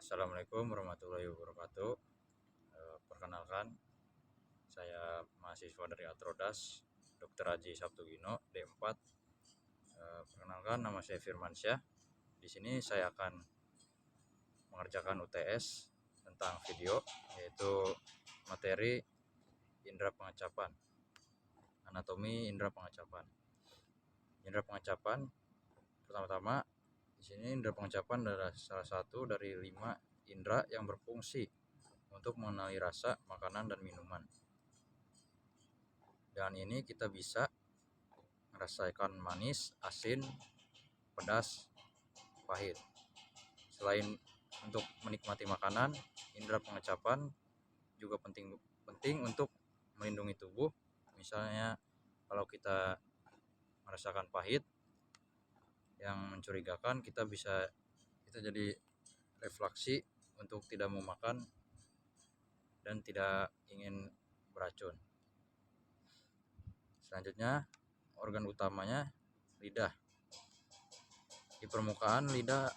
Assalamualaikum warahmatullahi wabarakatuh. Perkenalkan, saya mahasiswa dari Atrodas, Dr. Haji Sabtugino, D4. Perkenalkan, nama saya Firmansyah. Di sini saya akan mengerjakan UTS tentang video, yaitu materi indera pengecapan, anatomi indera pengecapan. Indera pengecapan, pertama-tama, di sini indera pengecapan adalah salah satu dari 5 indera yang berfungsi untuk mengenali rasa makanan dan minuman. Dengan ini kita bisa merasakan manis, asin, pedas, pahit. Selain untuk menikmati makanan, indera pengecapan juga penting untuk melindungi tubuh. Misalnya kalau kita merasakan pahit yang mencurigakan, kita jadi refleksi untuk tidak mau makan dan tidak ingin beracun. Selanjutnya, organ utamanya lidah. Di permukaan lidah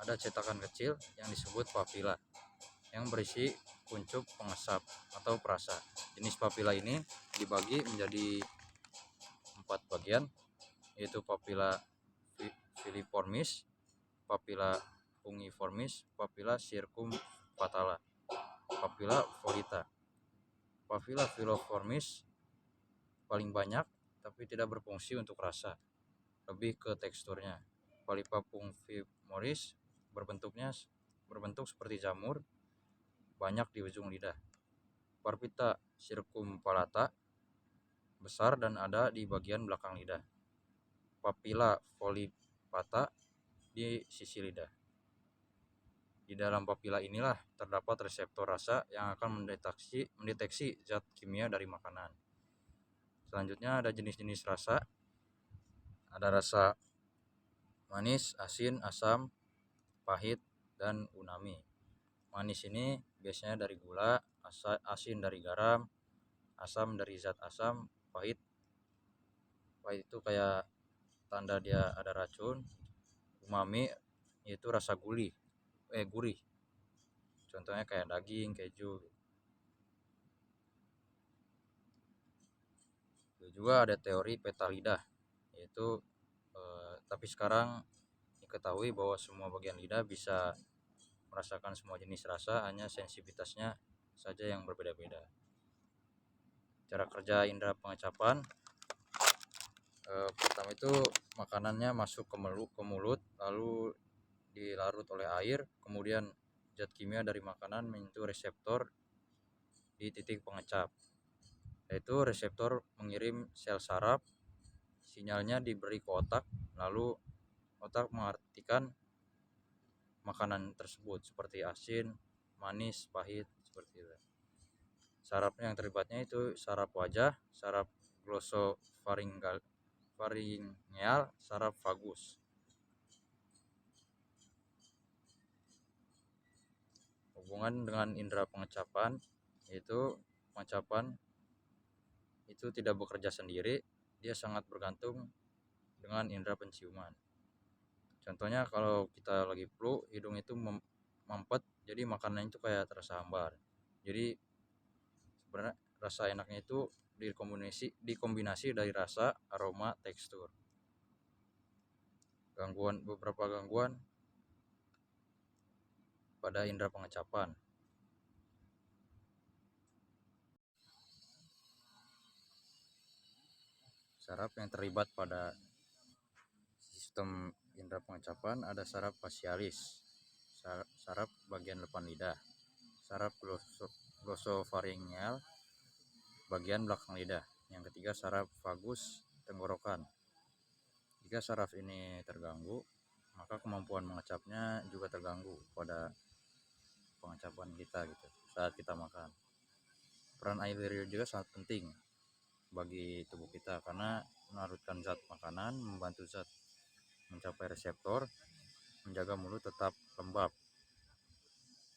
ada cetakan kecil yang disebut papila yang berisi kuncup pengesap atau perasa. Jenis papila ini dibagi menjadi 4 bagian, yaitu papila filiformis, papila fungiformis, papila circumflatala, papila volita. Papila filiformis paling banyak tapi tidak berfungsi untuk rasa, lebih ke teksturnya. Papila fungifimoris berbentuk seperti jamur, banyak di ujung lidah. Papila circumflata besar dan ada di bagian belakang lidah. Papila volipata di sisi lidah. Di dalam papila inilah terdapat reseptor rasa yang akan mendeteksi zat kimia dari makanan. Selanjutnya ada jenis-jenis rasa. Ada rasa manis, asin, asam, pahit, dan umami. Manis ini biasanya dari gula, asin dari garam, asam dari zat asam, pahit itu kayak tanda dia ada racun. Umami yaitu rasa gurih. Contohnya kayak daging, keju. Juga ada teori peta lidah, yaitu tapi sekarang diketahui bahwa semua bagian lidah bisa merasakan semua jenis rasa, hanya sensitivitasnya saja yang berbeda-beda. Cara kerja indera pengecapan, pertama itu makanannya masuk ke mulut, lalu dilarut oleh air, kemudian zat kimia dari makanan menyentuh reseptor di titik pengecap, yaitu reseptor mengirim sel saraf, sinyalnya diberi ke otak, lalu otak mengartikan makanan tersebut seperti asin, manis, pahit, seperti itu. Saraf yang terlibatnya itu saraf wajah, saraf glosopharyngeal, saraf vagus. Hubungan dengan indera pengecapan, yaitu pengecapan itu tidak bekerja sendiri, dia sangat bergantung dengan indera penciuman. Contohnya kalau kita lagi flu, hidung itu mampet, jadi makanan itu kayak terasa hambar. Jadi sebenarnya rasa enaknya itu dikombinasi dari rasa, aroma, tekstur. Beberapa gangguan pada indera pengecapan. Saraf yang terlibat pada sistem indera pengecapan ada saraf facialis, saraf bagian depan lidah, saraf glosopharyngeal bagian belakang lidah. Yang ketiga saraf vagus tenggorokan. Jika saraf ini terganggu, maka kemampuan mengecapnya juga terganggu pada pengecapan kita gitu saat kita makan. Peran air liur juga sangat penting bagi tubuh kita karena melarutkan zat makanan, membantu zat mencapai reseptor, menjaga mulut tetap lembab.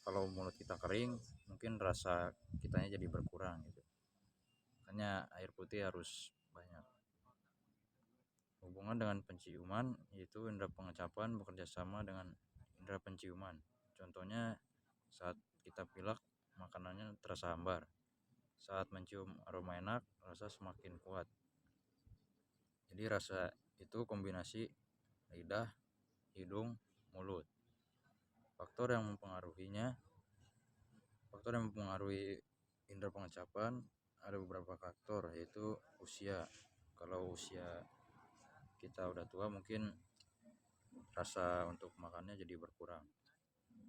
Kalau mulut kita kering, mungkin rasa kitanya jadi berkurang gitu. Makanya air putih harus banyak. Hubungan dengan penciuman, yaitu indera pengecapan bekerja sama dengan indera penciuman. Contohnya saat kita pilek makanannya terasa hambar. Saat mencium aroma enak, rasa semakin kuat. Jadi rasa itu kombinasi lidah, hidung, mulut. Faktor yang mempengaruhi indera pengecapan ada beberapa faktor, yaitu usia. Kalau usia kita udah tua mungkin rasa untuk makannya jadi berkurang.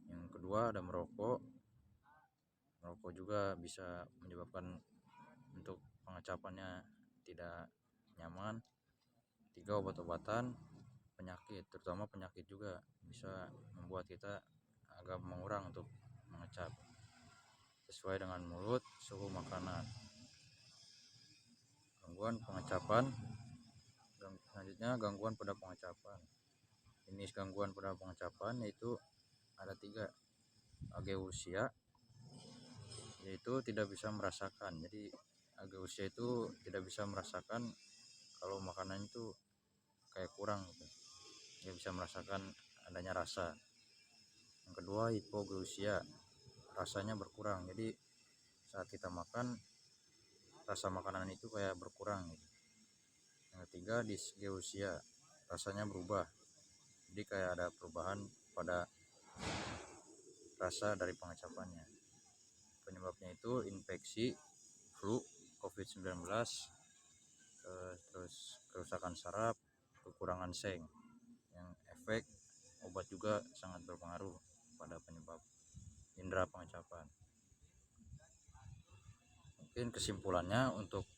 Yang kedua ada merokok. Merokok juga bisa menyebabkan untuk pengecapannya tidak nyaman. Tiga, obat-obatan, penyakit, terutama penyakit juga bisa membuat kita agak mengurang untuk mengecap. Sesuai dengan mulut, suhu makanan. Gangguan pengecapan. Selanjutnya gangguan pada pengecapan. Jenis gangguan pada pengecapan yaitu ada 3. Ageusia, yaitu tidak bisa merasakan. Jadi ageusia itu tidak bisa merasakan kalau makanan itu kayak kurang gitu. Tidak bisa merasakan adanya rasa. Yang kedua, hipogeusia, rasanya berkurang. Jadi saat kita makan rasa makanan itu kayak berkurang gitu. Yang ketiga, dysgeusia, rasanya berubah. Jadi kayak ada perubahan pada rasa dari pengecapannya. Penyebabnya itu infeksi, flu, COVID-19, terus kerusakan saraf, kekurangan seng. Yang efek obat juga sangat berpengaruh pada penyebab indera pengecapan. Mungkin kesimpulannya, untuk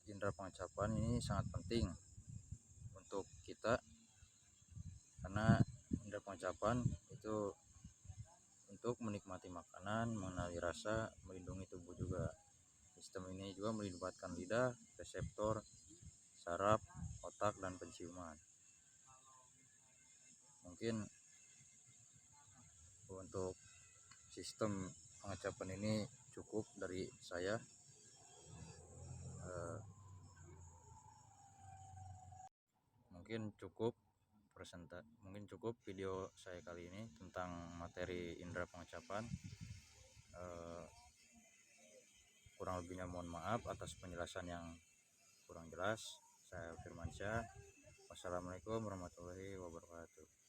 indera pengecapan ini sangat penting untuk kita, karena indera pengecapan itu untuk menikmati makanan, mengenali rasa, melindungi tubuh juga. Sistem ini juga melibatkan lidah, reseptor, saraf, otak, dan penciuman. Mungkin untuk sistem pengecapan ini cukup dari saya. Mungkin cukup video saya kali ini tentang materi indera pengecapan. Kurang lebihnya mohon maaf atas penjelasan yang kurang jelas. Saya Firmansyah. Wassalamualaikum warahmatullahi wabarakatuh.